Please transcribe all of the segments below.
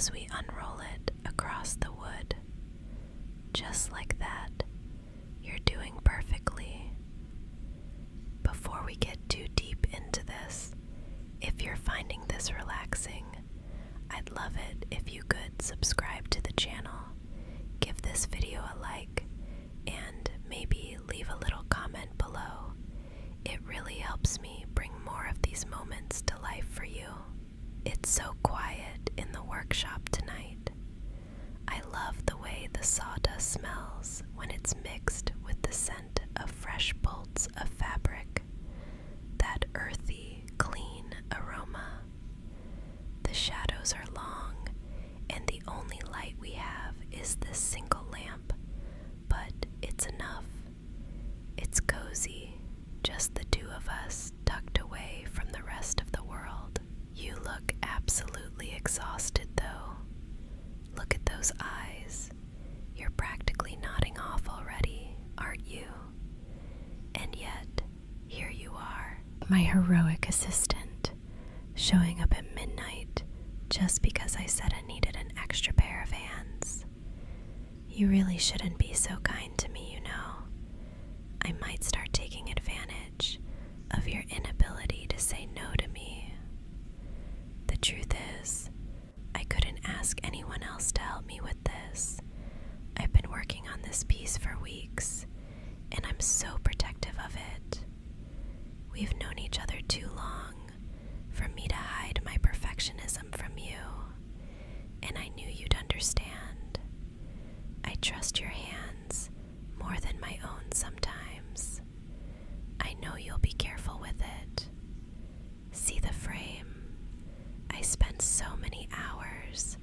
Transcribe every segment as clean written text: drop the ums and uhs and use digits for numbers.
as we unroll it across the wood. Just like that. You're doing perfectly. Before we get too deep into this, if you're finding this relaxing, I'd love it if you could subscribe to the channel, give this video a like, and maybe leave a little comment below. It really helps me bring more of these moments to life for you. It's so quiet in the workshop tonight. I love the way the sawdust smells when it's mixed with the scent of fresh bolts of fabric, that earthy, clean aroma. The shadows are long, and the only light we have is this single lamp, but it's enough. It's cozy, just the two of us tucked away from the rest of the world. You look absolutely exhausted, though. Look at those eyes. You're practically nodding off already, aren't you? And yet, here you are, my heroic assistant, showing up at midnight just because I said I needed an extra pair of hands. You really shouldn't be so kind to me, you know. I might start taking advantage of your inability to say no to me. The truth is, I couldn't ask anyone else to help me with this. I've been working on this piece for weeks, and I'm so protective of it. We've known each other too long for me to hide my perfectionism from you, and I knew you'd understand. I trust your hands more than my own sometimes. I know you'll be careful with it. See the frame? I spent so many hours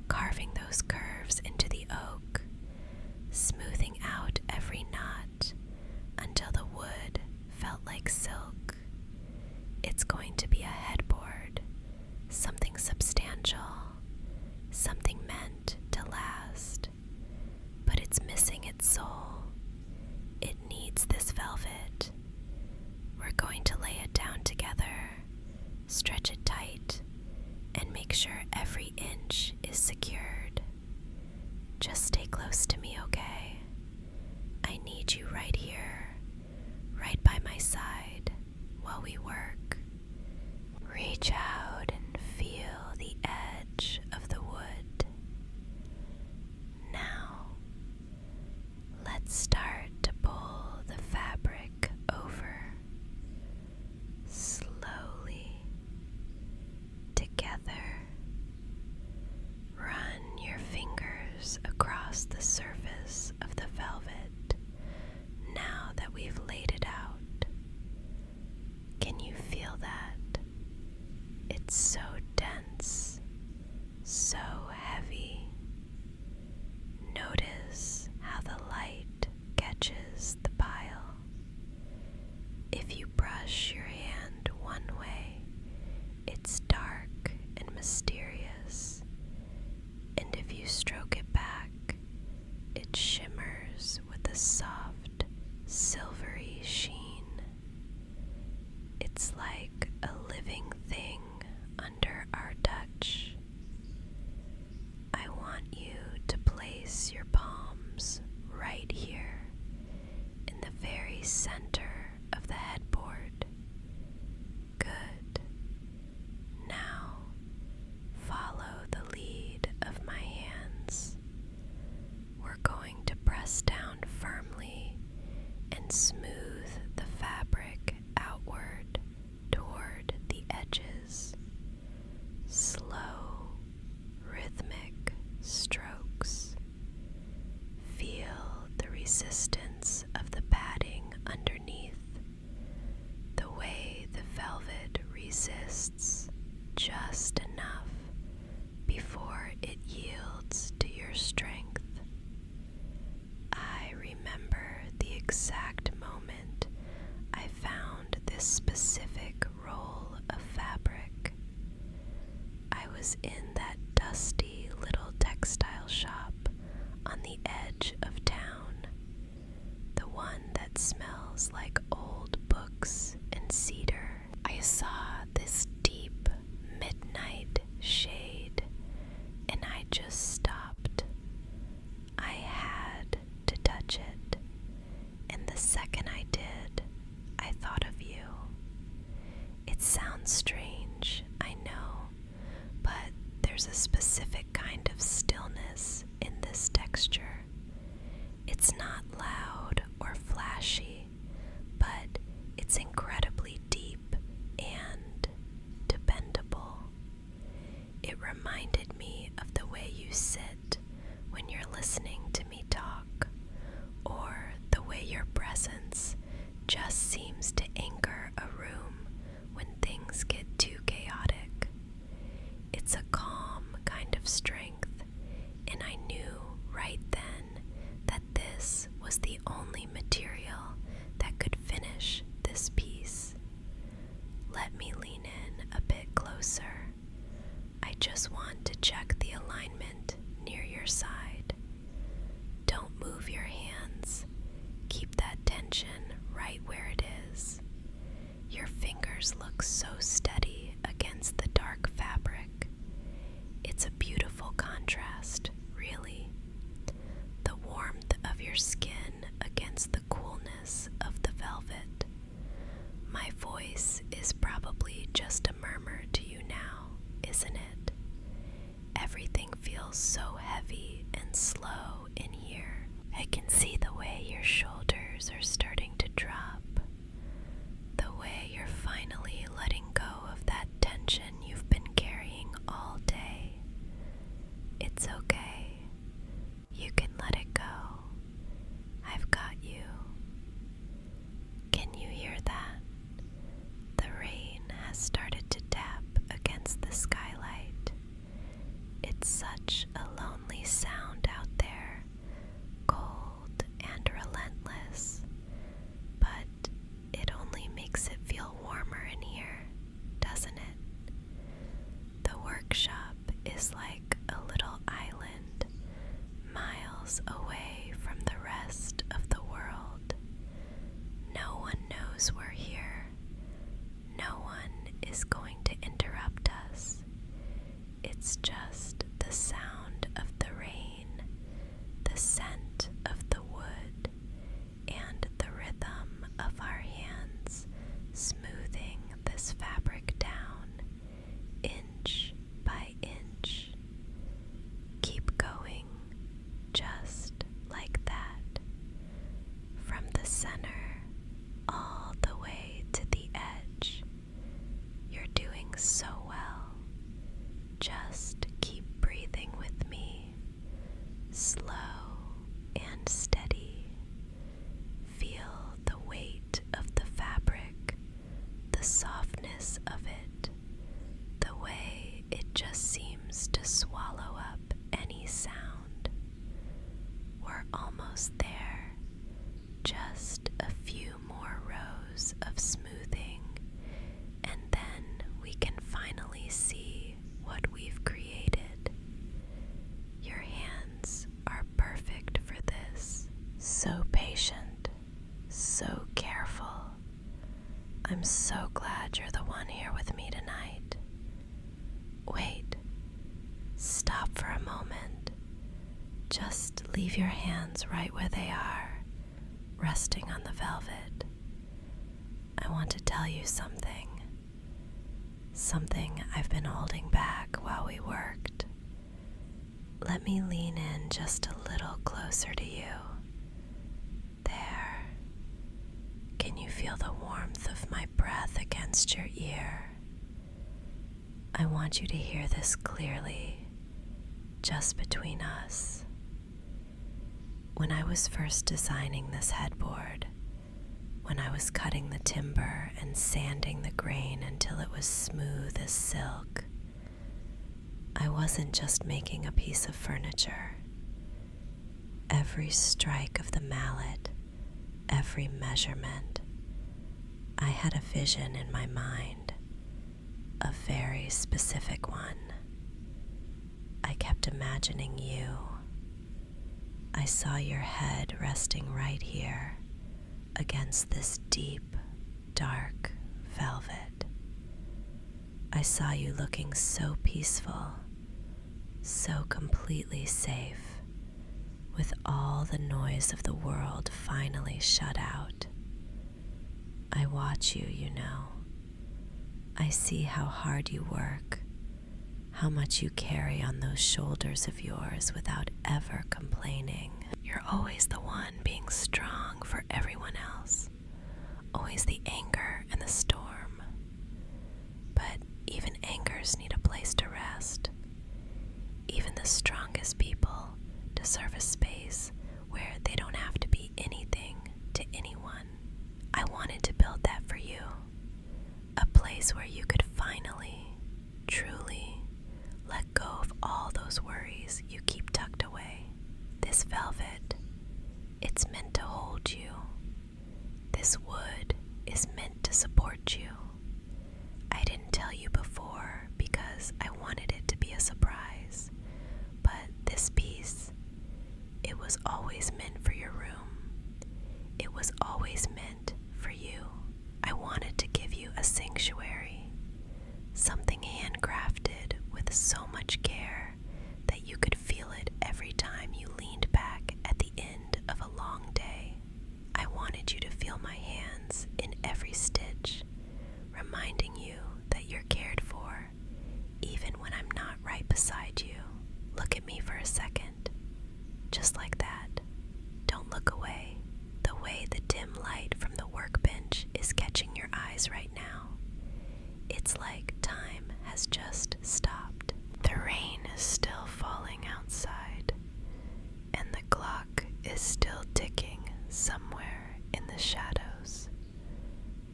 carving those curves into the oak, smoothing out every knot until the wood felt like silk. It's going to be a headboard, something substantial, something meant to last, but it's missing its soul. It needs this velvet. We're going to lay it down together, stretch it tight, and make sure every inch is secured. Just stay close to me, okay? I need you right here, right by my side, while we work. Reach out and feel the edge of the wood. Now, let's start to pull the fabric over, slowly, together. Run your fingers across the surface of the velvet now that we've laid it out. Can you feel that? It's so dense, so heavy. Notice how the light catches the pile. If you brush your hand one way, it's dark and mysterious, and if you stroke it back, it shimmers with a soft, silvery sheen. It's like a living thing under our touch. I want you to place your palms right here in the very center of the headboard. Good. Now, follow the lead of my hands. We're going to press down firmly and smooth the fabric outward toward the edges. Slow, rhythmic strokes. Feel the resistance of the padding underneath, the way the velvet resists just enough before it yields to your strength. I remember the exact moment I found this specific roll of fabric. I was in that dusty little textile shop on the edge of town, the one that smells like old books and cedar. I saw this deep midnight shade, and I there's a specific kind of stillness in this texture. It's not loud or flashy, but it's incredibly deep and dependable. It reminded me of the way you sit when you're listening to me talk, or the way your presence just seems to anchor a room when things get too chaotic. It's a calm kind of strength, and I knew right then that this was the only material that could finish this piece. Let me lean in a bit closer. I just want to check the alignment near your side. Don't move your hands. Keep that tension right where it is. Your fingers look so steady against the dark fabric. It's a beautiful contrast, really. The warmth of your skin against the coolness of the velvet. My voice is probably just a murmur to you now, isn't it? Everything feels so heavy and slow in here. I can see the way your shoulders are starting to drop, the way you're finally letting go of that tension you've been carrying all day. It's okay. You can let it go. I've got you. Can you hear that? The rain has started to tap against the skylight. It's such a lonely sound out there, cold and relentless, but it only makes it feel warmer in here, doesn't it? The workshop is like a little island, miles away from the rest of the world. No one knows we're here. No one is going to interrupt us. It's just the sound of the rain, the scent of the wood, and the rhythm of our hands smoothing this fabric down, inch by inch. Keep going, just like that, from the center all the way to the edge. You're doing so well. Just keep breathing with me, slow and steady. Feel the weight of the fabric, the softness of it, the way it just seems to swallow up any sound. We're almost there. Just a few more rows of smoothing, and then we can finally see what we've created. Your hands are perfect for this. So patient, so careful. I'm so glad you're the one here with me tonight. Wait, stop for a moment. Just leave your hands right where they are, resting on the velvet. I want to tell you something. Something I've been holding back while we worked. Let me lean in just a little closer to you. There. Can you feel the warmth of my breath against your ear? I want you to hear this clearly, just between us. When I was first designing this headboard, when I was cutting the timber and sanding the grain until it was smooth as silk, I wasn't just making a piece of furniture. Every strike of the mallet, every measurement, I had a vision in my mind, a very specific one. I kept imagining you. I saw your head resting right here against this deep, dark velvet. I saw you looking so peaceful, so completely safe, with all the noise of the world finally shut out. I watch you, you know. I see how hard you work, how how much you carry on those shoulders of yours without ever complaining. You're always the one being strong for everyone else, always the anchor in the storm. But even anchors need a place to rest. Even the strongest people deserve a space where they don't have to be anything to anyone. I wanted to build that for you. A place where you could finally, truly let go of all those worries you keep tucked away. This velvet, it's meant to hold you. This wood is meant to support you. I didn't tell you before because I wanted it to be a surprise, but this piece, it was always meant for your room. It was always meant for you. I wanted to give you a sanctuary, something handcrafted with so much care that you could feel it every time you leaned back at the end of a long day. I wanted you to feel my hands in every stitch, reminding you that you're cared for, even when I'm not right beside you. Look at me for a second, just like that. Don't look away, the way the dim light from the workbench is catching your eyes right now. It's like time has just stopped. The rain is still falling outside, and the clock is still ticking somewhere in the shadows.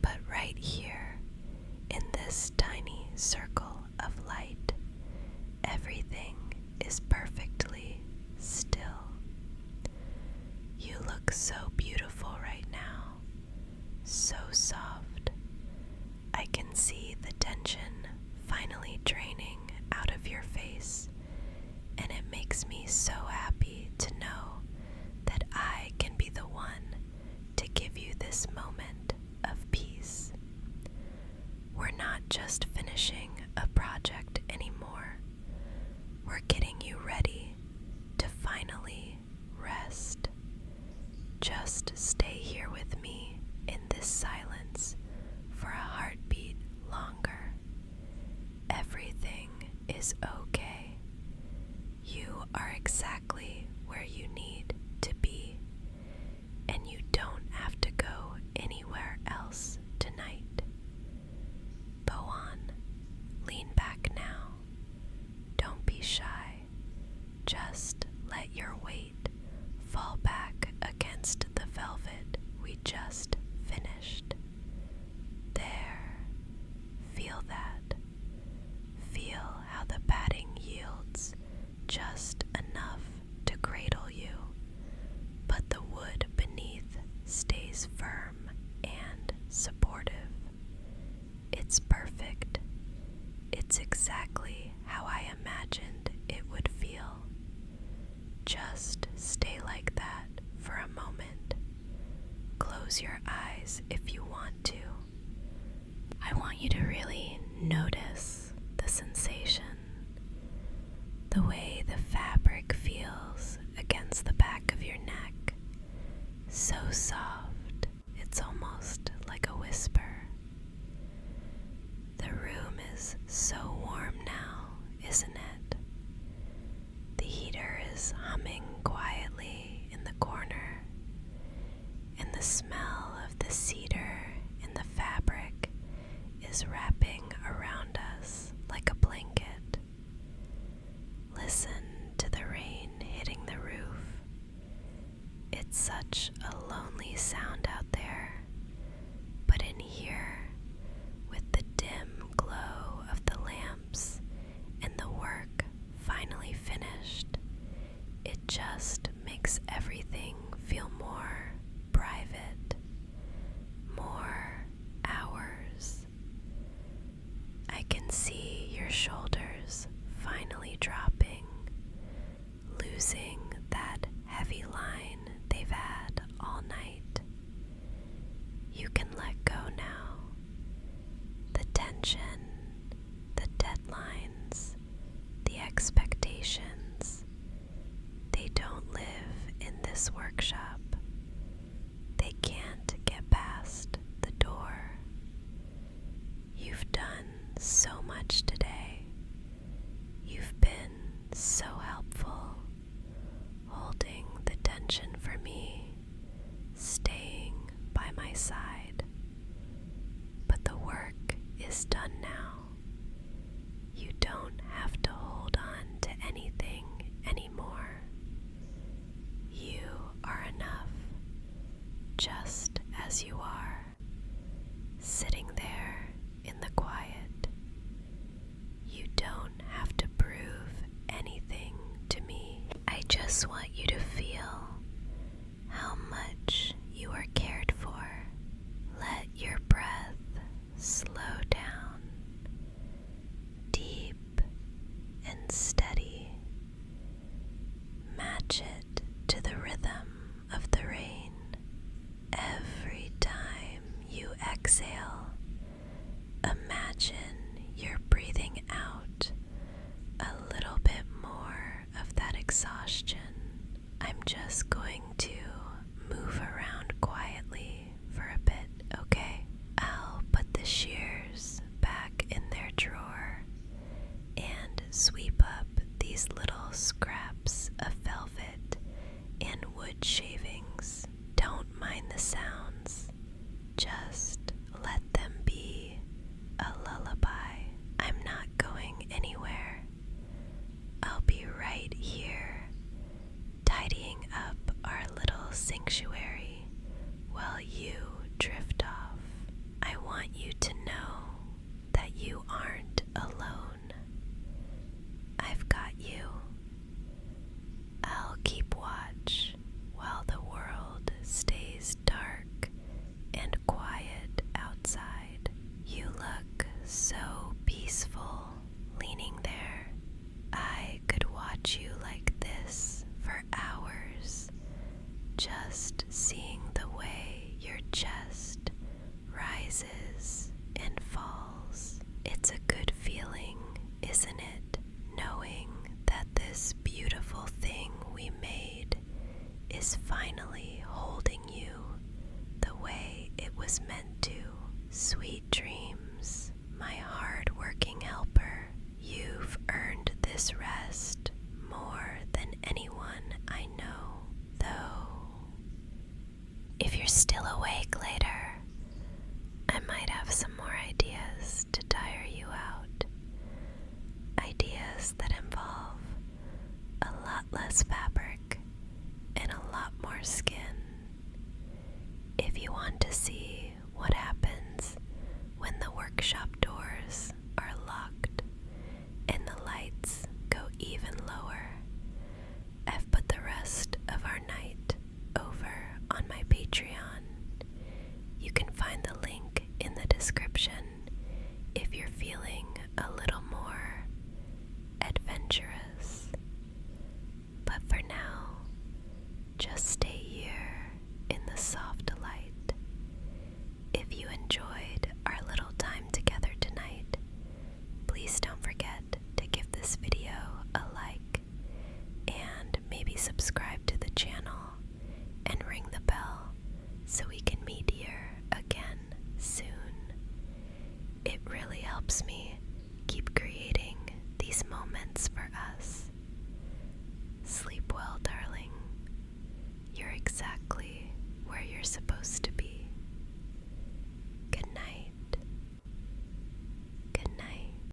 But right here, in this tiny circle of light, everything is perfectly still. You look so beautiful right now, so soft. I can see the tension finally draining out of your face, and it makes me so happy to know that I can be the one to give you this moment of peace. We're not just finishing a project anymore. We're getting you ready to finally rest. Just stay here with me in this silence for a heartbeat longer. Everything is okay. You are exactly where you need to be, and you don't have to go anywhere else tonight. Go on, lean back now. Don't be shy. Just let your weight fall back against the velvet we just finished. There, feel that. Feel how the padding yields just enough to cradle you, but the wood beneath stays firm and supportive. It's perfect. It's exactly how I imagined it would feel. Just stay like that for a moment. Close your eyes if you want to. I want you to really notice the sensation, the way the fabric feels against the back of your neck. So soft, it's almost like a whisper. The room is so warm now, isn't it? The heater is humming quietly in the corner, and the smell of the cedar in the fabric is wrapping around us like a blanket. Listen to the rain hitting the roof. It's such a lonely sound out there, but in here, with the dim glow of the lamps and the work finally finished, it just makes everything feel more private, more ours. I can see your shoulders finally dropping, losing that heavy line they've had all night. You can let go now. The tension, the deadlines, the expectations, they don't live in this workshop. They can't get past the door. You've done so much today. so helpful, holding the tension for me, staying by my side. But the work is done now. You don't have to hold on to anything anymore. You are enough, just as you are, sitting there in the quiet. You don't have to prove anything to me. I just want you to feel how much you are cared for. Let your breath slow down, deep and steady. Match it to the rhythm of the rain. Every time you exhale, imagine you're breathing out a little bit more of that exhaustion. I'm just going to move around quietly for a bit, okay? I'll put the shears back in their drawer and sweep up these little scraps of velvet and wood shavings. Don't mind the sounds, just let them be a lullaby. I'm not going anywhere. I'll be right here, tidying up our little sanctuary while you drift off. I want you to know that you aren't alone. I've got you. I'll keep watch while the world stays dark and quiet outside. You look so peaceful, leaning there. I could watch you like this for hours, just seeing the way your chest rises and falls. It's a good feeling, isn't it? Knowing that this beautiful thing we made is finally holding you the way it was meant to. Sweet dreams, my hard-working helper. You've earned this rest more than anyone I know, though. If you're still awake later, I might have some more ideas to tire you out. Ideas that involve a lot less fabric and a lot more skin. If you want to see what happens when the workshop doors are locked and the lights go even lower, I've put the rest of our night over on my Patreon. You can find the link in the description if you're feeling a little more adventurous.